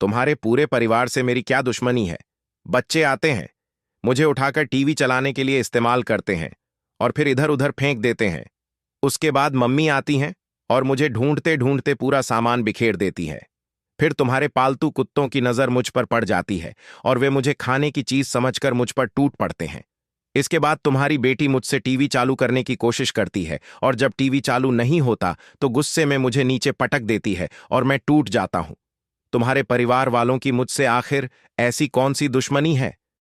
तुम्हारे पूरे परिवार से मेरी क्या दुश्मनी है? बच्चे आते हैं, मुझे उठाकर टीवी चलाने के लिए इस्तेमाल करते हैं और फिर इधर उधर फेंक देते हैं। उसके बाद मम्मी आती हैं और मुझे ढूंढते ढूंढते पूरा सामान बिखेर देती है। फिर तुम्हारे पालतू कुत्तों की नजर मुझ पर पड़ जाती है और वे मुझे खाने की चीज समझकर मुझ पर टूट पड़ते हैं। इसके बाद तुम्हारी बेटी मुझसे टीवी चालू करने की कोशिश करती है और जब टीवी चालू नहीं होता तो गुस्से में मुझे नीचे पटक देती है और मैं टूट जाता हूं। तुम्हारे परिवार वालों की मुझसे आखिर ऐसी कौन सी दुश्मनी है?